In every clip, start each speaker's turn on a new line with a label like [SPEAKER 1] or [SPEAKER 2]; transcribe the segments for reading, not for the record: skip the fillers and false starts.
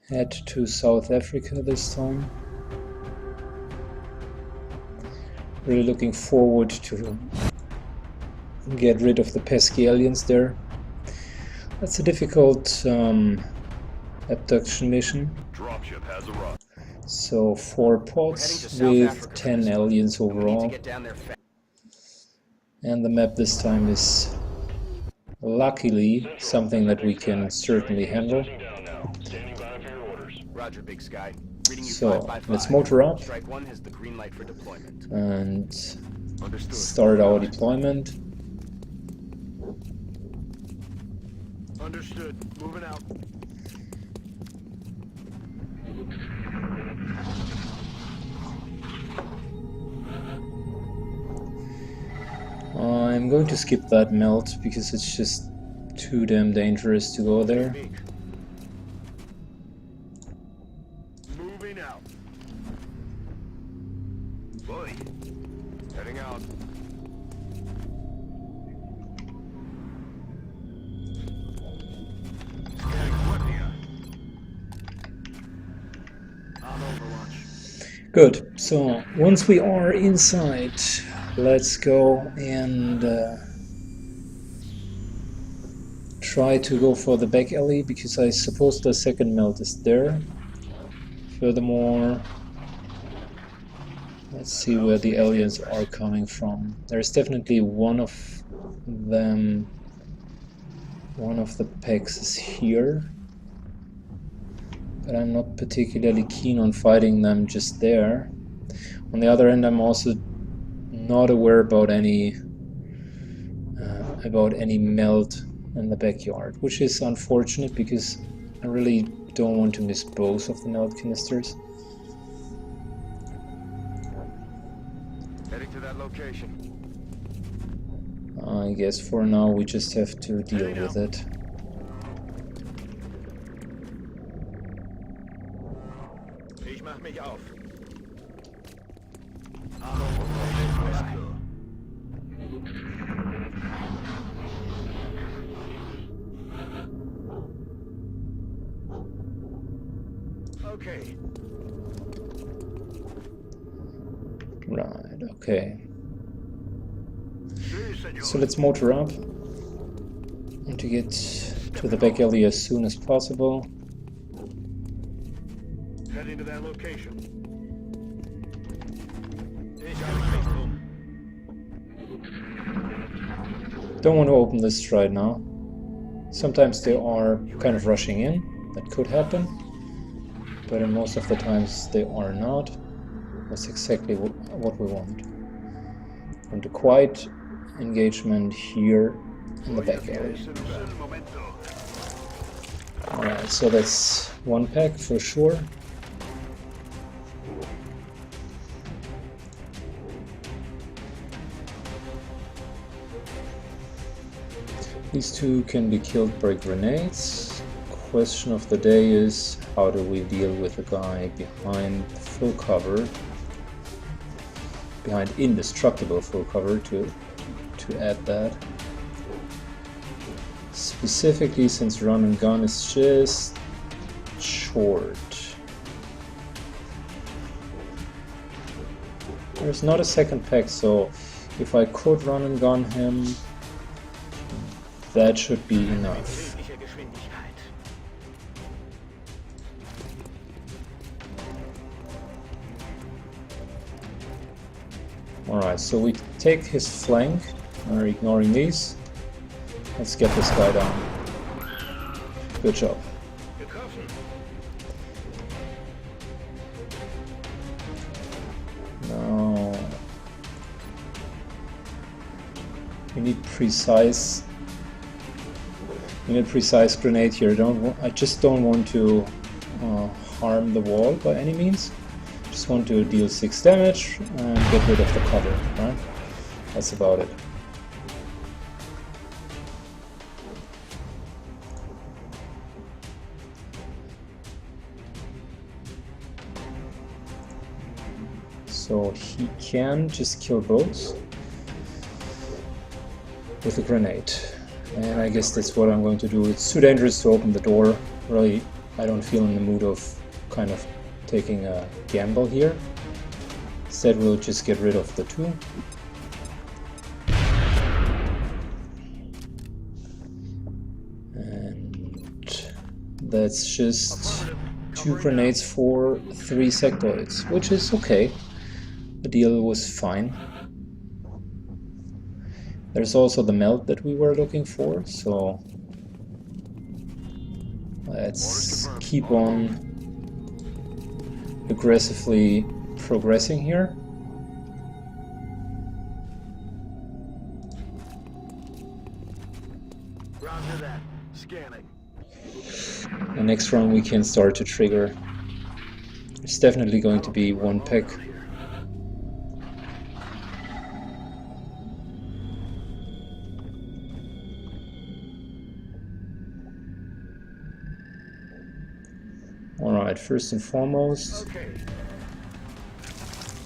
[SPEAKER 1] Head to South Africa this time. Really looking forward to get rid of the pesky aliens there. That's a difficult abduction mission.
[SPEAKER 2] Dropship has arrived.
[SPEAKER 1] So 4 pods with 10 aliens overall. And the map this time is luckily something that we can certainly handle. So let's motor up and start our deployment.
[SPEAKER 2] Understood. Moving out.
[SPEAKER 1] I'm going to skip that melt because it's just too damn dangerous to go there.
[SPEAKER 2] Moving out. Boy. Heading out.
[SPEAKER 1] Good, so once we are inside, let's go and try to go for the back alley, because I suppose the second melt is there. Furthermore, let's see where the aliens are coming from. There's definitely one of them, one of the packs is here. But I'm not particularly keen on fighting them just there. On the other hand, I'm also not aware about any melt in the backyard, which is unfortunate because I really don't want to miss both of the melt canisters.
[SPEAKER 2] Heading to that location.
[SPEAKER 1] I guess for now we just have to deal with it.
[SPEAKER 2] Ich mach mich auf. Okay.
[SPEAKER 1] Right, okay. So let's motor up. Want to get to the back alley as soon as possible.
[SPEAKER 2] Heading to that location.
[SPEAKER 1] Don't want to open this right now. Sometimes they are kind of rushing in. That could happen. But in most of the times they are not. That's exactly what we want. Want a quiet engagement here in the back alley. Alright, so that's one pack for sure. These two can be killed by grenades. Question of the day is, how do we deal with a guy behind full cover, behind indestructible full cover to add that. Specifically since run and gun is just short. There's not a second pack, so if I could run and gun him, that should be enough. Alright, so we take his flank, we're ignoring these. Let's get this guy down. Good job. Now we need precise grenade here. I just don't want to harm the wall by any means. Just want to deal 6 damage and get rid of the cover, right? That's about it. So he can just kill both with a grenade. And I guess that's what I'm going to do. It's too dangerous to open the door. Really I don't feel in the mood of kind of taking a gamble here. Instead we'll just get rid of the 2. And that's just 2 grenades for 3 sectoids, which is okay. The deal was fine. There's also the melt that we were looking for, so let's keep on aggressively progressing here.
[SPEAKER 2] Roger that. Scanning.
[SPEAKER 1] The next round we can start to trigger. It's definitely going to be 1 pack. Alright, first and foremost,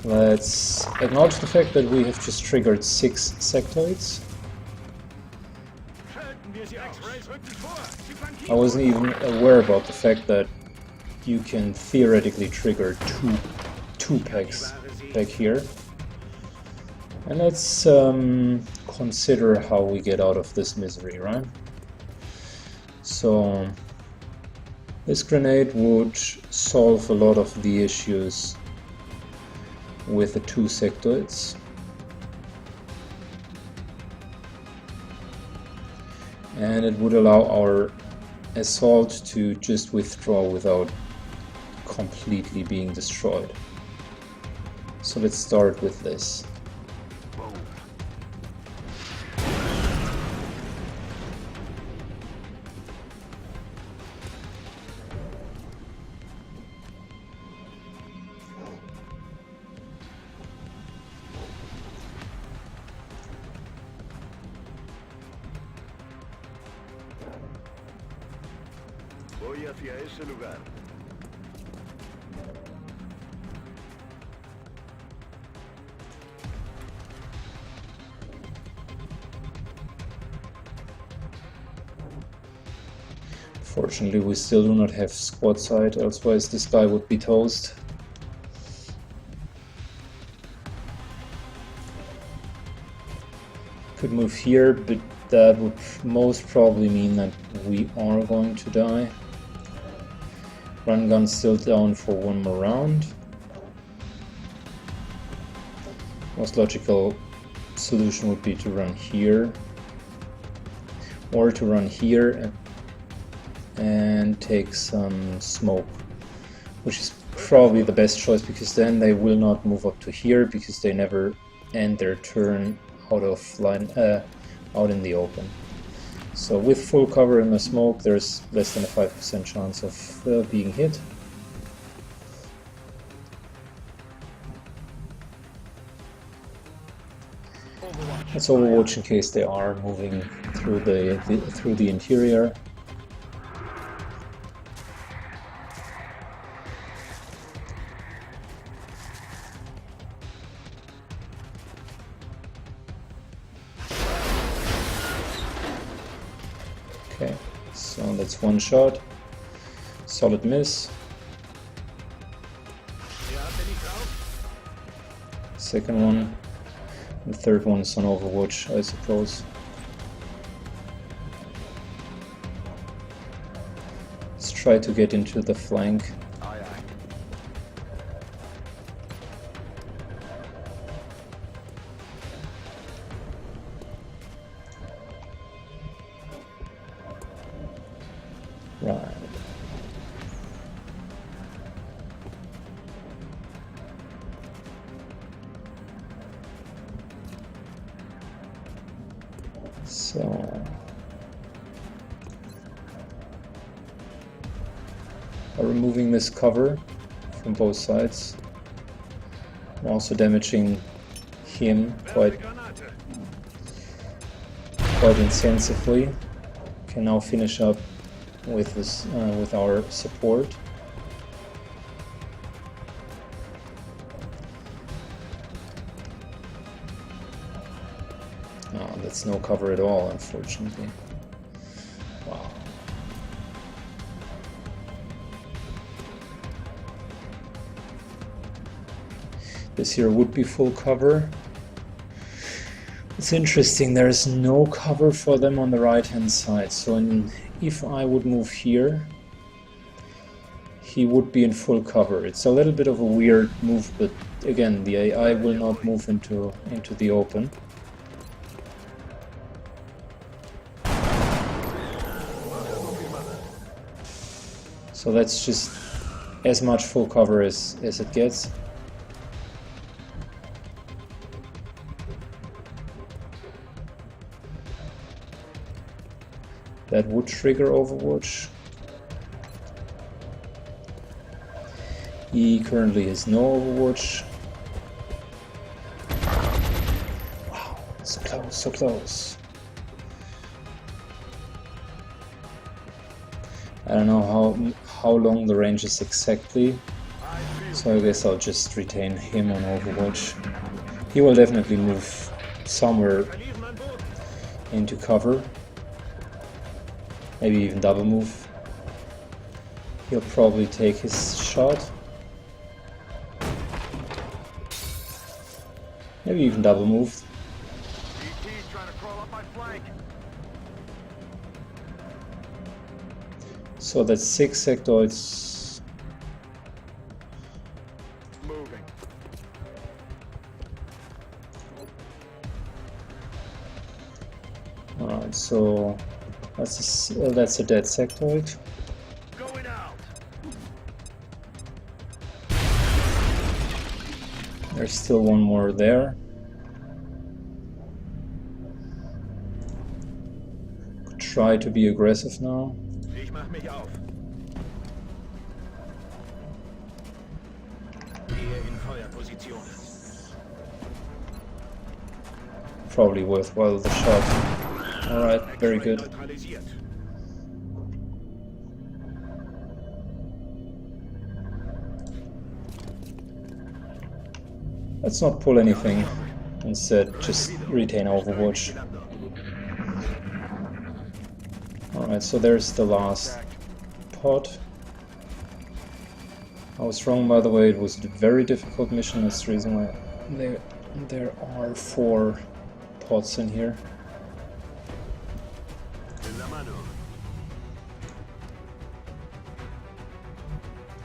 [SPEAKER 1] let's acknowledge the fact that we have just triggered 6 sectoids. I wasn't even aware about the fact that you can theoretically trigger two packs back here. And let's consider how we get out of this misery, right? So this grenade would solve a lot of the issues with the 2 sectoids. And it would allow our assault to just withdraw without completely being destroyed. So let's start with this.
[SPEAKER 2] Voy hacia ese lugar.
[SPEAKER 1] Fortunately, we still do not have squad sight, otherwise this guy would be toast. Could move here, but that would most probably mean that we are going to die. Run gun still down for 1 more round. Most logical solution would be to run here, or to run here and take some smoke, which is probably the best choice, because then they will not move up to here, because they never end their turn out of line, out in the open. So with full cover in the smoke, there's less than a 5% chance of being hit. Let's overwatch in case they are moving through the interior. Okay, so that's 1 shot. Solid miss. Second one. The third one is on Overwatch, I suppose. Let's try to get into the flank. Right. So by removing this cover from both sides, and also damaging him quite intensively, can now finish up with this with our support. Oh, that's no cover at all, unfortunately. Wow. This here would be full cover. It's interesting, there is no cover for them on the right hand side, so if I would move here, he would be in full cover. It's a little bit of a weird move, but again, the AI will not move into the open. So that's just as much full cover as it gets. That would trigger Overwatch. He currently has no Overwatch. Wow, so close, so close. I don't know how long the range is exactly, so I guess I'll just retain him on Overwatch. He will definitely move somewhere into cover. Maybe even double move. He'll probably take his shot. Maybe even double move. So that's 6 sectoids.
[SPEAKER 2] Moving.
[SPEAKER 1] Alright, so that's a dead sectoid.
[SPEAKER 2] Going out.
[SPEAKER 1] There's still one more there. Try to be aggressive now.
[SPEAKER 2] Ich mach mich auf. Gehe in Feuerposition.
[SPEAKER 1] Probably worthwhile the shot. Alright, very good.
[SPEAKER 2] Neutralisiert.
[SPEAKER 1] Let's not pull anything. Instead, just retain Overwatch. Alright, so there's the last pod. I was wrong, by the way, it was a very difficult mission. That's the reason why there are 4 pods in here.
[SPEAKER 2] In la mano.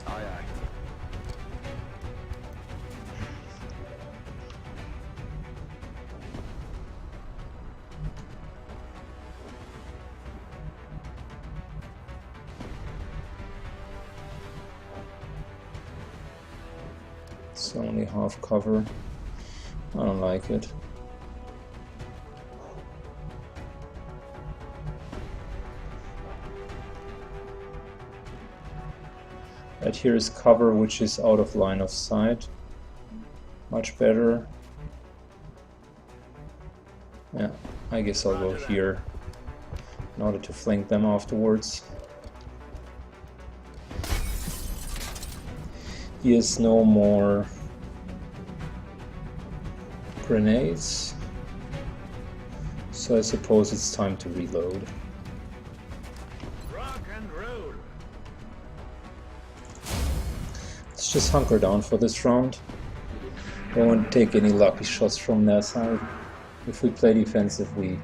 [SPEAKER 2] Aye, aye.
[SPEAKER 1] It's only half cover. I don't like it. Right here is cover which is out of line of sight. Much better. Yeah, I guess I'll go here in order to flank them afterwards. He has no more grenades, so I suppose it's time to reload.
[SPEAKER 2] Rock and roll.
[SPEAKER 1] Let's just hunker down for this round. Don't want to take any lucky shots from their side. If we play defensive, we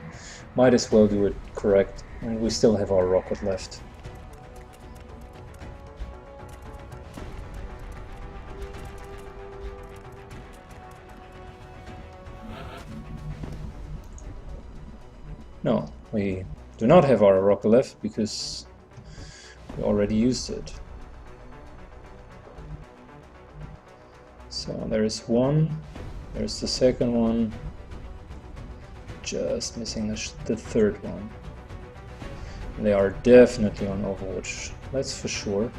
[SPEAKER 1] might as well do it correct, and we still have our rocket left. No, we do not have our rocket left because we already used it. So there is one, there's the second one, just missing the third one. They are definitely on Overwatch, that's for sure.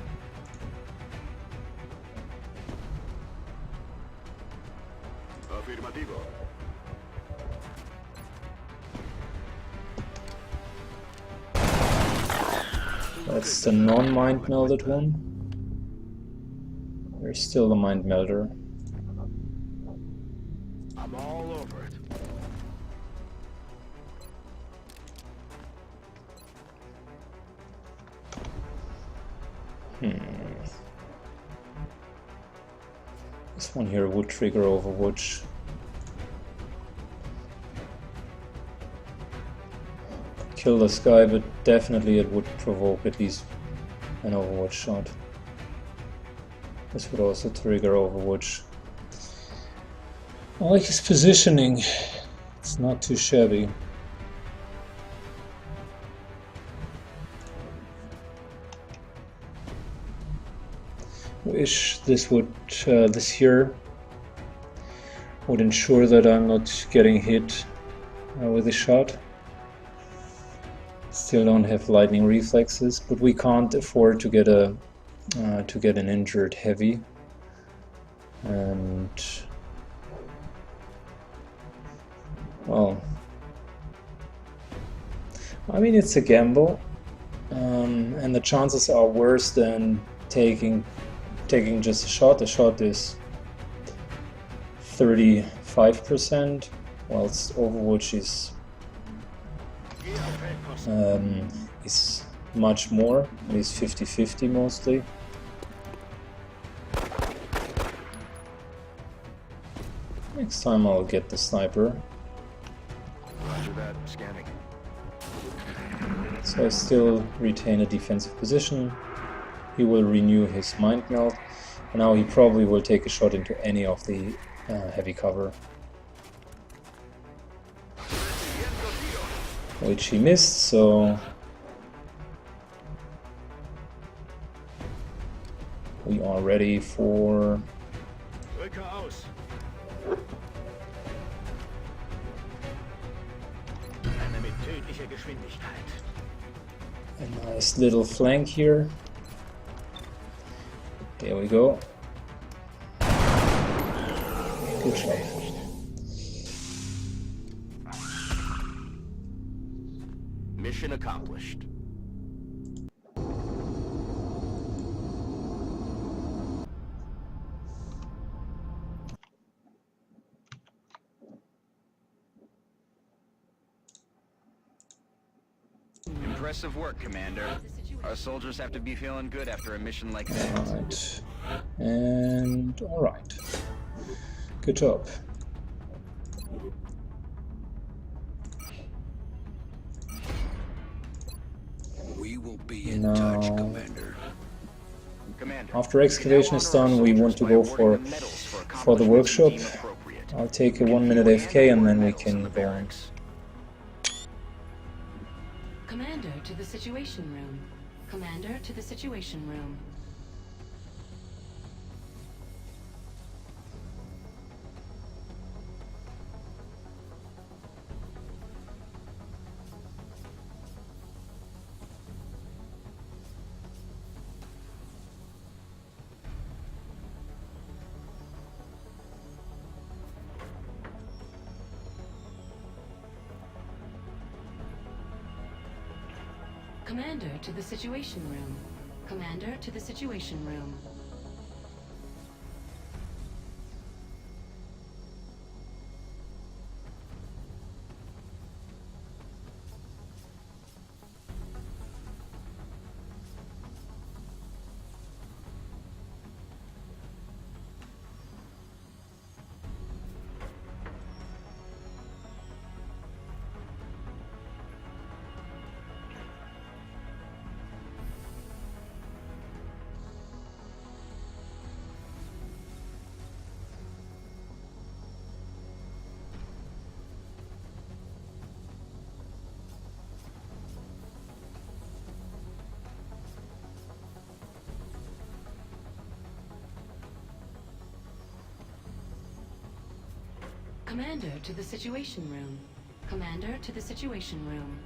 [SPEAKER 2] Afirmativo.
[SPEAKER 1] That's the non-mind melded one. There's still the mind melder.
[SPEAKER 2] I'm all over it.
[SPEAKER 1] This one here would trigger Overwatch. Kill this guy, but definitely it would provoke at least an Overwatch shot. This would also trigger Overwatch. I like his positioning. It's not too shabby. Wish this would, this here would ensure that I'm not getting hit with a shot. Still don't have lightning reflexes, but we can't afford to get a an injured heavy. And well, I mean, it's a gamble, and the chances are worse than taking just a shot. The shot is 35%, whilst Overwatch is much more. At least 50-50 mostly. Next time I'll get the sniper.
[SPEAKER 2] Roger that. Scanning.
[SPEAKER 1] So I still retain a defensive position. He will renew his mind meld, and now he probably will take a shot into any of the heavy cover, which he missed. So we are ready for a nice little flank here. There we go. Good shot.
[SPEAKER 2] Mission accomplished. Impressive work, Commander. Our soldiers have to be feeling good after a mission like that.
[SPEAKER 1] Alright. And alright. Good job.
[SPEAKER 2] We will be in
[SPEAKER 1] Now,
[SPEAKER 2] touch, Commander. Commander,
[SPEAKER 1] after excavation is done, we want to go for the workshop. I'll take a 1-minute AFK and then we can go on.
[SPEAKER 3] Commander to the Situation Room. Commander to the Situation Room. Commander to the Situation Room. Commander to the Situation Room. Commander to the Situation Room. Commander to the Situation Room.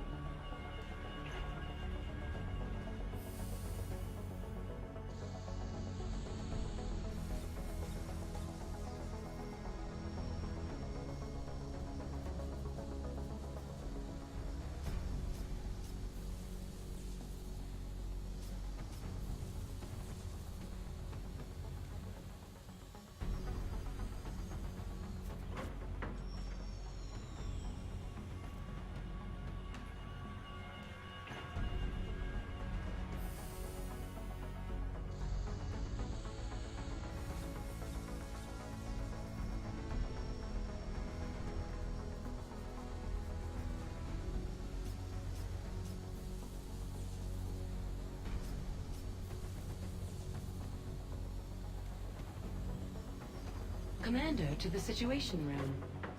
[SPEAKER 3] Commander to the Situation Room.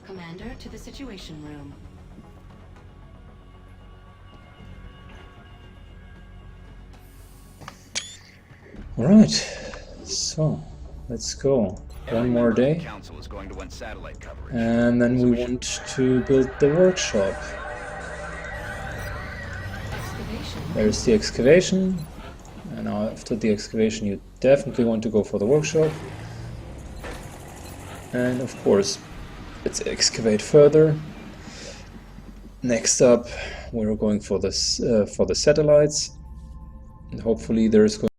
[SPEAKER 3] Commander to the Situation Room.
[SPEAKER 1] Alright, so let's go. One more day.
[SPEAKER 2] Council is going to want satellite coverage.
[SPEAKER 1] And then we want to build the workshop.
[SPEAKER 3] Excavation.
[SPEAKER 1] There's the excavation. And after the excavation you definitely want to go for the workshop. And of course, let's excavate further. Next up, we're going for this for the satellites. And hopefully there's going